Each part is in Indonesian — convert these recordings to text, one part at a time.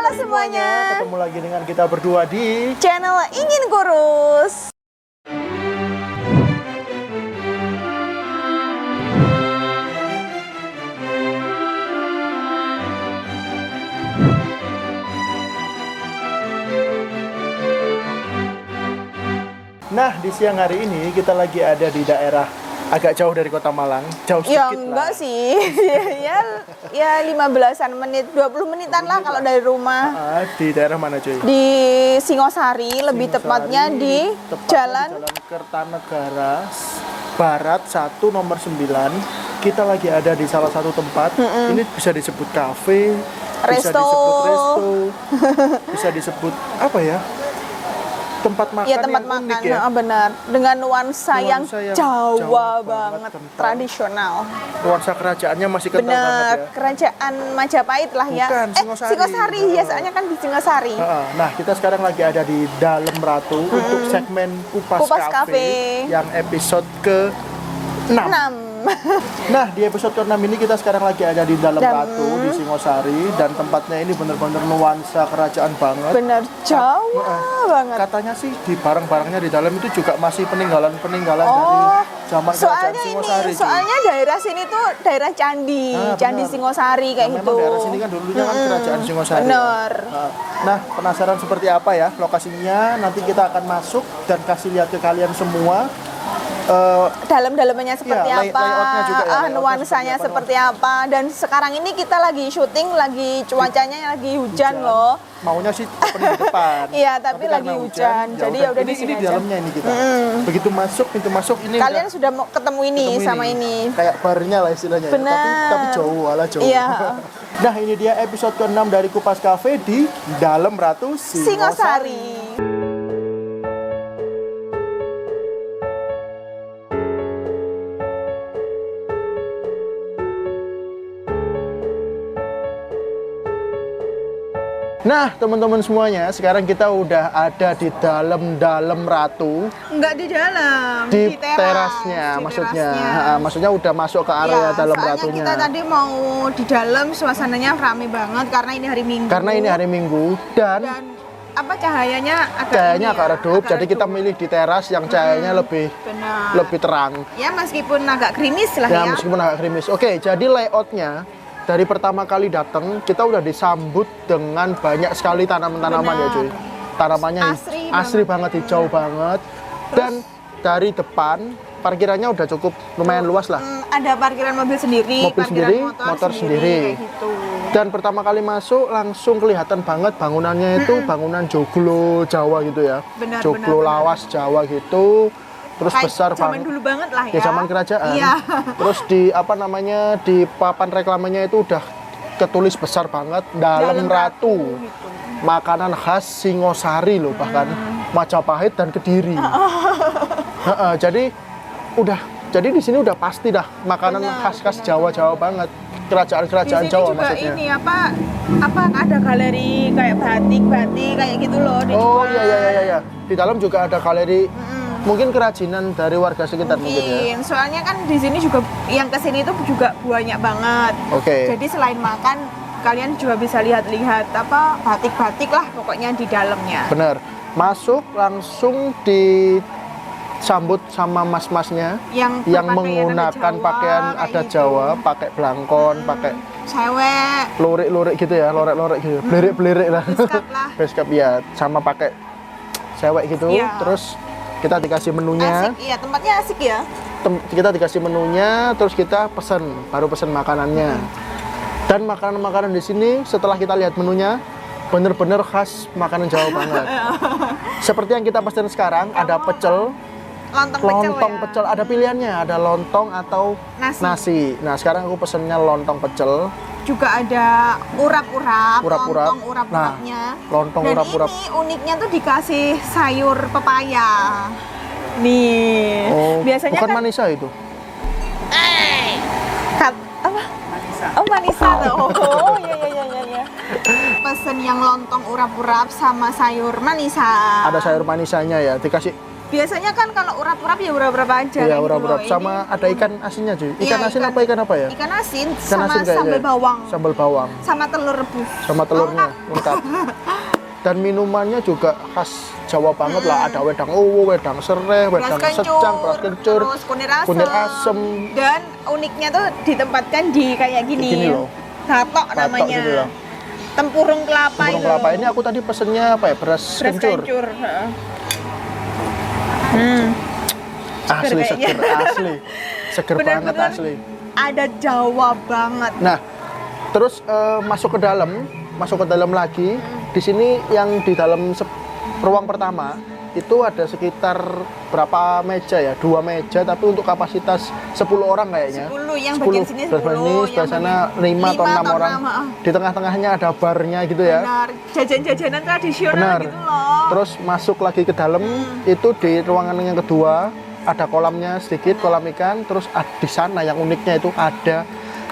Halo semuanya, ketemu lagi dengan kita berdua di channel Ingin Kurus. Nah, di siang hari ini kita lagi ada di daerah agak jauh dari Kota Malang, jauh Ya sedikit enggak lah. sih, ya 15-an menit, 20 menitan lah kalau dari rumah. Di daerah mana cuy? Di Singosari, lebih tepatnya di Jalan Kertanegara Barat 1 nomor 9. Kita lagi ada di salah satu tempat. Ini bisa disebut kafe, bisa Resto. disebut resto, bisa disebut apa ya? Tempat makan ya tempat yang makan, unik ya. benar. Dengan nuansa yang Jawa Jawa banget, banget, kental. tradisional. Nuansa kerajaannya masih kental banget Benar, ya. kerajaan Majapahit lah ya. Bukan, Singosari. Singosari, ya soalnya kan di Singosari. Nah, kita sekarang lagi ada di Dalam Ratu untuk segmen Kupas Kupas Cafe Cafe. yang episode ke-6. 6. Nah, di episode ke-6 ini kita sekarang lagi ada di Dalam Ratu di Singosari dan tempatnya ini bener-bener nuansa kerajaan banget. Benar, Jawa banget. Katanya sih di barang-barangnya di dalam itu juga masih peninggalan-peninggalan dari zaman kerajaan Soalnya Singosari. ini, soalnya daerah sini tuh daerah candi, candi benar. Singosari kayak Nah, gitu. memang daerah sini kan dulunya kan kerajaan Singosari. Benar. Nah, penasaran seperti apa ya lokasinya? Nanti kita akan masuk dan kasih lihat ke kalian semua. Dalam-dalamnya seperti apa, layoutnya juga ya, layoutnya nuansanya seperti apa. Dan sekarang ini kita lagi syuting, lagi cuacanya lagi hujan loh. Maunya sih opening di depan. Iya, tapi lagi karena hujan. Jadi ya udah di sini di aja. dalamnya ini kita. Begitu masuk, pintu masuk ini Kalian sudah mau ketemu ini ketemu sama ini. Kayak barnya lah istilahnya. Ya. Benar. Tapi jauh, ala jauh. Iya. Nah, ini dia episode ke-6 dari Kupas Cafe di Dalam Ratu Singosari. Nah, teman-teman semuanya, sekarang kita udah ada di dalam Ratu. Enggak di dalam, Di teras, terasnya di maksudnya. terasnya. Maksudnya udah masuk ke area dalam soalnya ratunya. kita tadi mau di dalam, suasananya rame banget karena ini hari Minggu. Karena ini hari Minggu dan apa cahayanya cahayanya ini agak ya, redup, agak jadi kita milih di teras yang cahayanya lebih benar. terang. Ya meskipun agak gerimis lah ya. Ya, meskipun agak gerimis. Oke, jadi layoutnya dari pertama kali datang kita udah disambut dengan banyak sekali tanaman-tanaman ya cuy. Tanamannya asri banget, hijau banget. Dan dari depan parkirannya udah cukup lumayan luas lah. Ada parkiran mobil sendiri, Mobil parkiran sendiri, motor sendiri. kayak gitu. Dan pertama kali masuk langsung kelihatan banget bangunannya itu bangunan joglo Jawa gitu ya. Benar, joglo benar. lawas Jawa gitu. Terus Kayak besar zaman banget. dulu banget lah ya. Ya zaman kerajaan. Iya. Terus di di papan reklamenya itu udah ketulis besar banget Dalam Ratu. Gitu. Makanan khas Singosari loh, bahkan Majapahit dan Kediri. Jadi di sini udah pasti dah makanan khas-khas Jawa-Jawa banget. Kerajaan-kerajaan Di sini Jawa juga maksudnya. ini apa ada galeri kayak batik kayak gitu loh Oh dijual. iya. Di dalam juga ada galeri mungkin kerajinan dari warga sekitar mungkin ya. Soalnya kan di sini juga yang kesini itu juga banyak banget. Oke. Jadi selain makan, kalian juga bisa lihat-lihat apa batik-batik lah pokoknya di dalamnya. Bener. Masuk langsung disambut sama mas-masnya yang menggunakan pakaian adat Jawa, pakai belangkon, pakai cewek, lurik-lurik gitu ya, lorek-lorek gitu, belirik-belirik lah. beskap lah. Beskap ya, sama pakai cewek gitu. Iya. Terus kita dikasih menunya. Asik, iya tempatnya asik ya. Kita dikasih menunya, terus kita baru pesen makanannya. Dan makanan-makanan di sini setelah kita lihat menunya bener-bener khas makanan Jawa banget. Seperti yang kita pesen sekarang, ada pecel, lontong pecel, ada pilihannya, ada lontong atau nasi. Nah, sekarang aku pesennya lontong pecel. Juga ada urap-urap, lontong Nah, urap-urapnya. lontong Dan urap-urap. ini uniknya tuh dikasih sayur pepaya. Nih, Oh, biasanya bukan kan manisa itu. apa? Oh, manisa tuh. Oh, iya. Pesen yang lontong urap-urap sama sayur manisa. Ada sayur manisanya ya, dikasih biasanya kan kalau urap-urap ya urap-urap aja. Iya, kayak gitu urap-urap. loh. Sama Ini- ada ikan asinnya cuy. Ikan Iya, asin apa ya? Ikan asin Ikan sama asin kayaknya. sambal bawang. Sambal bawang. Sama telur rebus. Sama telurnya lengkap. Dan minumannya juga khas Jawa banget lah. Ada wedang uwu, wedang serai, wedang secang, beras kencur, terus kunir kunir asem. Dan uniknya tuh ditempatkan di kayak gini. Gini loh. Gatok Patok namanya. gitu loh. Tempurung kelapa Burung itu. kelapa ini aku tadi pesennya apa ya? Beras Beras kencur. kencur. heeh. Asli kayaknya. seger, asli. Seger banget Bener-bener asli. Ada Jawa banget. Nah, terus masuk ke dalam lagi. Di sini yang di dalam ruang pertama itu ada sekitar berapa meja ya? 2 meja tapi untuk kapasitas 10 orang kayaknya. 10, yang bagian sini 10, sebelah sini, sebelah yang sana bagian 5 atau 6 atau orang. 6, Di tengah-tengahnya ada barnya gitu ya. Benar, jajan-jajanan tradisional Benar. gitu loh. Terus masuk lagi ke dalam itu di ruangan yang kedua ada kolamnya sedikit, kolam ikan. Terus di sana yang uniknya itu ada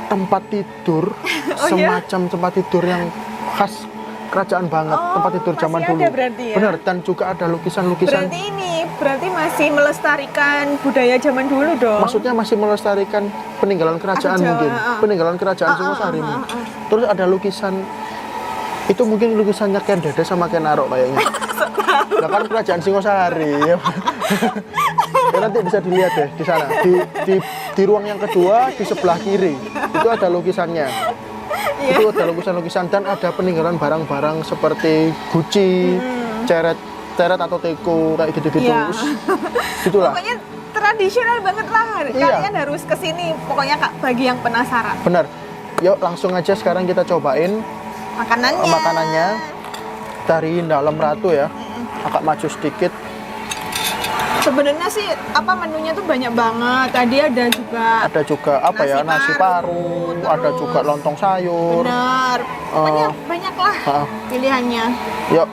tempat tidur Oh, iya? semacam tempat tidur yang khas kerajaan banget, Oh, tempat tidur zaman masih dulu. ada berarti ya? Benar, dan juga ada lukisan-lukisan. Berarti masih melestarikan budaya zaman dulu dong. Maksudnya masih melestarikan peninggalan kerajaan Jawa, mungkin, peninggalan kerajaan Singosari. Terus ada lukisan itu mungkin lukisannya Ken Dede sama Ken Arok kayaknya. Lah kan kerajaan Singosari. Ya nanti bisa dilihat deh di sana. Di ruang yang kedua di sebelah kiri itu ada lukisannya. Iya. Itu ada lukisan-lukisan dan ada peninggalan barang-barang seperti guci, ceret atau teko kayak gitu-gitu. Iya. Gitulah. Pokoknya tradisional banget lah. Iya. Kalian harus kesini. Pokoknya Kak, bagi yang penasaran. Benar. Yuk langsung aja sekarang kita cobain makanannya dari dalam Ratu ya. Agak maju sedikit. Sebenarnya sih menunya tuh banyak banget. Tadi ada juga Ada juga apa ya, nasi paru, ada terus- juga lontong sayur. bener. Pokoknya banyak lah Ah. pilihannya. Yuk,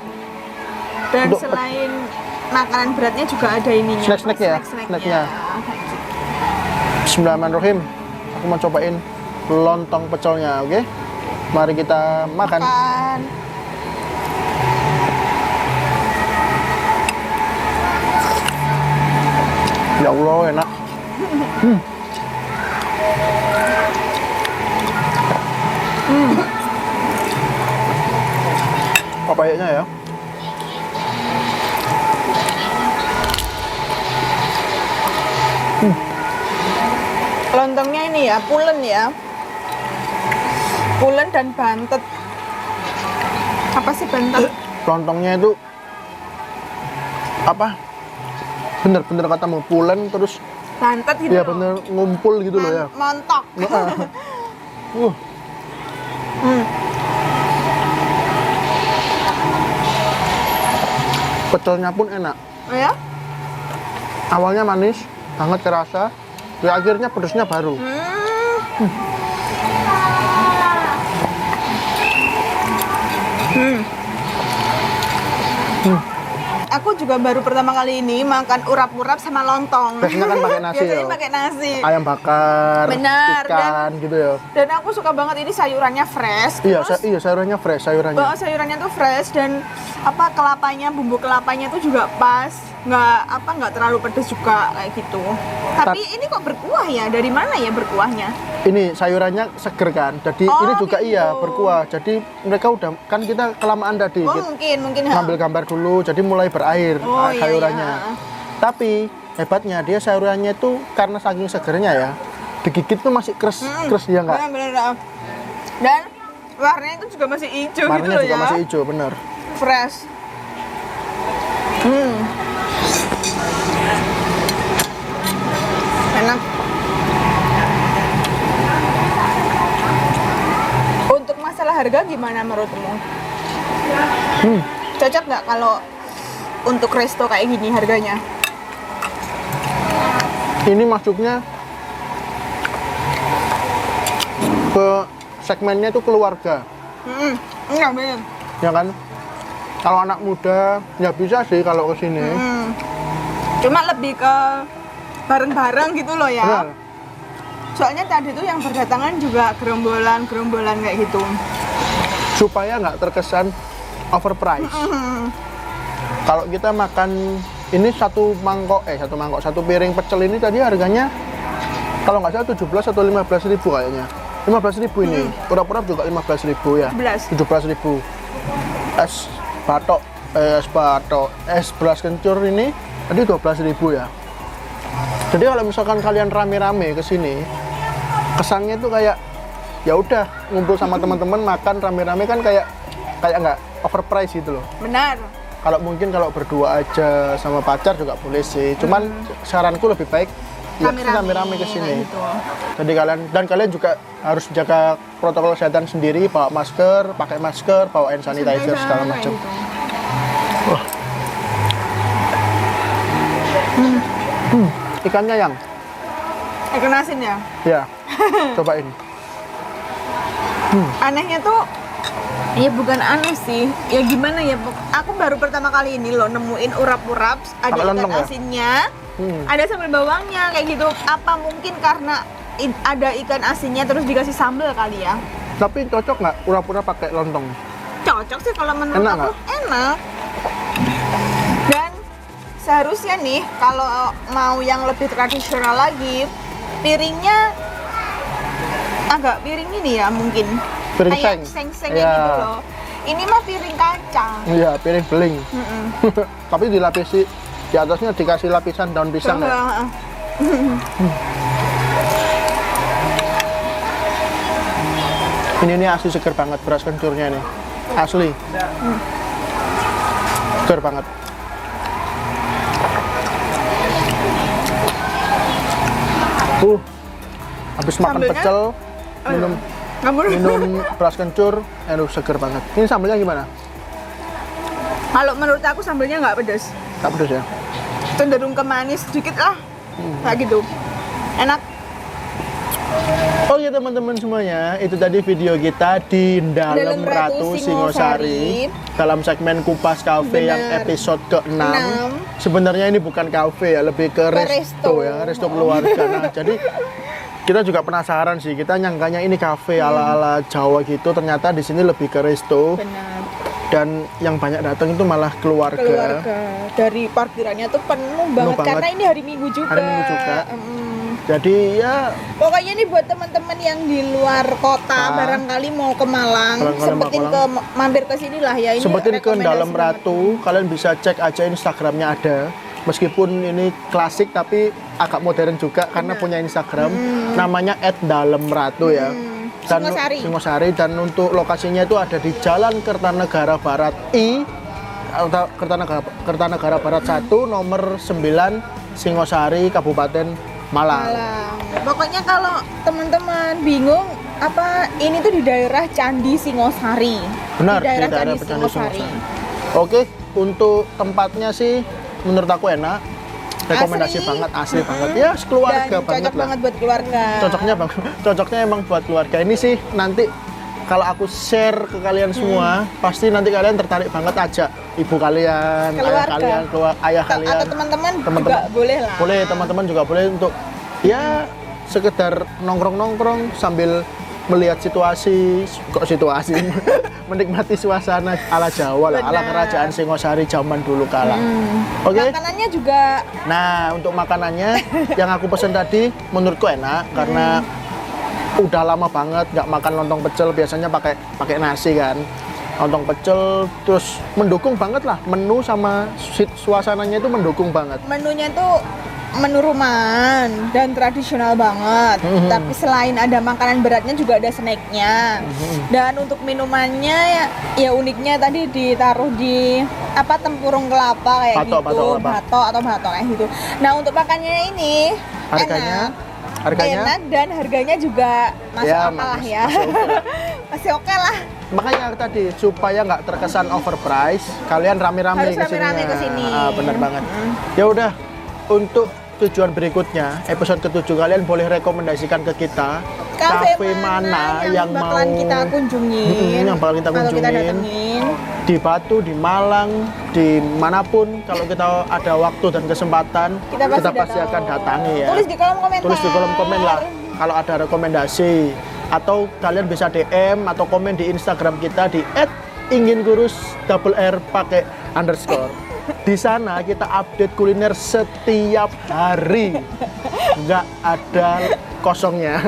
Dan Untuk- selain makanan beratnya juga ada ininya. Snack-snack ya? Snack-snacknya. Bismillahirrahmanirrahim. Aku mau cobain lontong pecelnya, oke? Mari kita makan. Makan. Ya Allah, enak. Papayanya ya. Lontongnya ini ya, pulen ya. Pulen dan bantet. Apa sih bantet? Lontongnya itu apa? Bener-bener katamu pulen terus Bantet gitu ya loh. bener ngumpul gitu loh ya. Montok. Uh, Hmm. pecelnya pun enak. Oh ya? Awalnya manis, banget kerasa. Ya akhirnya pedesnya baru. Aku juga baru pertama kali ini makan urap-urap sama lontong. Biasanya kan pakai nasi Biasanya ya. pakai nasi. Ayam bakar, Benar, ikan gitu ya. Dan aku suka banget ini sayurannya fresh. Iya, Terus, iya sayurannya fresh, sayurannya. sayurannya tuh fresh dan kelapanya, bumbu kelapanya tuh juga pas. Nggak terlalu pedes juga kayak gitu. Tapi ini kok berkuah ya? Dari mana ya berkuahnya? Ini sayurannya seger kan. Jadi Oh, ini juga gitu. iya berkuah. Jadi mereka udah kan kita kelamaan tadi Oh, kita mungkin. ngambil gambar dulu. Jadi mulai berair Oh, iya, sayurannya. iya. Tapi hebatnya dia sayurannya itu karena saking segernya ya, digigit tuh masih kres ya enggak? Benar. Dan warnanya itu juga masih hijau gitu Warnanya loh juga ya. masih hijau, bener. Fresh. Enak. Untuk masalah harga gimana menurutmu? Cocok nggak kalau untuk resto kayak gini harganya? Ini masuknya ke segmennya itu keluarga, Enggak bener. ya kan? Kalau anak muda ya bisa sih kalau ke sini. Cuma lebih ke bareng-bareng gitu loh ya. Benar. Soalnya tadi tuh yang berdatangan juga gerombolan kayak gitu. Supaya nggak terkesan overpriced. Kalau kita makan Ini satu piring pecel ini tadi harganya kalau nggak salah 17 atau 15 ribu kayaknya. 15 ribu ini. Urap-urap juga 15 ribu ya. 17 ribu. Es beras kencur ini tadi 12 ribu ya. Jadi kalau misalkan kalian rame-rame ke sini, kesannya itu kayak ya udah ngumpul sama teman-teman makan rame-rame kan kayak nggak overprice gitu loh. Benar. Kalau mungkin kalau berdua aja sama pacar juga boleh sih. Cuman saranku lebih baik ya rame-rame ke sini. Gitu. Jadi kalian juga harus jaga protokol kesehatan sendiri, bawa masker, pakai masker, bawa hand sanitizer segala macam. Gitu. Wah. Ikannya yang Ikan asin ya? ya. Cobain. Anehnya tuh ya bukan aneh sih, ya gimana ya, aku baru pertama kali ini loh nemuin urap-urap ada Pakai ikan lontong ya? asinnya, ada sambal bawangnya kayak gitu. Apa mungkin karena ada ikan asinnya terus dikasih sambal kali ya? Tapi cocok nggak urap-urap pakai lontong? Cocok sih kalau menurut Enak aku, nggak? enak. Dan seharusnya nih kalau mau yang lebih tradisional lagi, piringnya agak piring ini ya mungkin. Piring Kayak seng. seng-sengnya Iya. gitu loh. Ini mah piring kaca. Iya, piring beling. Tapi dilapisi, di atasnya dikasih lapisan daun pisang ya. Ini asli seger banget beras kencurnya nih. Asli. Seger banget. Habis makan Sambelnya? pecel, minum beras kencur, seger banget. Ini sambelnya gimana? Kalau menurut aku sambelnya nggak pedas, Tak pedas ya? cenderung ke manis sedikit lah, kayak gitu. Enak. Oke teman-teman semuanya, itu tadi video kita di Dalam Ratu Singosari dalam segmen Kupas Cafe yang Benar. episode ke-6. 6. Sebenarnya ini bukan cafe ya, lebih ke resto ya, resto keluarga. Nah, jadi kita juga penasaran sih, kita nyangkanya ini cafe ala-ala Jawa gitu, ternyata di sini lebih ke resto. Benar. Dan yang banyak datang itu malah keluarga. Dari parkirannya tuh penuh banget, banget. karena ini hari Minggu juga. Hari Minggu juga. Jadi ya Pokoknya nih buat teman-teman yang di luar kota, barangkali mau ke Malang, sempetin ke mampir ke sini lah ya. Ini sempetin ke rekomendasi Dalam banget. Ratu, kalian bisa cek aja Instagramnya ada. Meskipun ini klasik tapi agak modern juga karena punya Instagram, namanya @dalamratu ya. Dan Singosari, dan untuk lokasinya itu ada di Jalan Kertanegara Barat I atau Kertanegara Barat 1 nomor 9 Singosari Kabupaten Malang. Pokoknya kalau teman-teman bingung apa ini tuh di daerah Candi Singosari. Benar, di daerah Candi Candi Singosari. Oke, untuk tempatnya sih menurut aku enak. Rekomendasi Asli. banget, asli banget. Ya, keluarga Dan banget cocok lah. banget buat keluarga. Cocoknya emang buat keluarga. Ini sih nanti kalau aku share ke kalian semua, pasti nanti kalian tertarik banget ajak ibu kalian, ayah Keluarga. kalian, ayah kalian. Atau teman-teman juga boleh lah. Boleh, teman-teman juga boleh untuk ya sekedar nongkrong-nongkrong sambil melihat situasi menikmati suasana ala Jawa lah, ala Benar. kerajaan Singosari zaman dulu kala. Oke. Makanannya juga Nah, untuk makanannya yang aku pesen tadi menurutku enak karena udah lama banget nggak makan lontong pecel, biasanya pakai nasi kan. Lontong pecel terus mendukung banget lah, menu sama suasananya itu mendukung banget. menunya tuh menu rumahan dan tradisional banget. Tapi selain ada makanan beratnya juga ada snacknya. Dan untuk minumannya ya uniknya tadi ditaruh di tempurung kelapa kayak Batok, gitu, batok batok kayak gitu. Nah untuk makannya ini Harganya enak dan harganya juga masuk Ya, akal lah ya. masih oke lah. Masih oke lah. Makanya tadi supaya nggak terkesan overprice, kalian rame-rame Harus ke sini. rame-rame ke sini. Bener banget. Ya udah, untuk tujuan berikutnya, episode ke-7 kalian boleh rekomendasikan ke kita kafe mana yang mau bakalan kita kunjungin, yang bakal kita atau kita kunjungin datengin. di Batu, di Malang, di manapun. Kalau kita ada waktu dan kesempatan, kita pasti akan datangi ya. Tulis di kolom komentar. Tulis di kolom komen lah kalau ada rekomendasi, atau kalian bisa DM atau komen di Instagram kita di @inginkurus double R pakai underscore. Di sana kita update kuliner setiap hari, nggak ada kosongnya.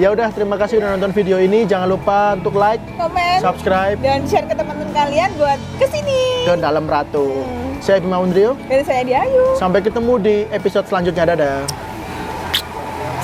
Ya udah, terima kasih udah nonton video ini. Jangan lupa untuk like, komen, subscribe, dan share ke teman-teman kalian buat kesini. dan Dalam Ratu. Saya Bima Undrio. Dan saya Diayu. Sampai ketemu di episode selanjutnya. Dadah.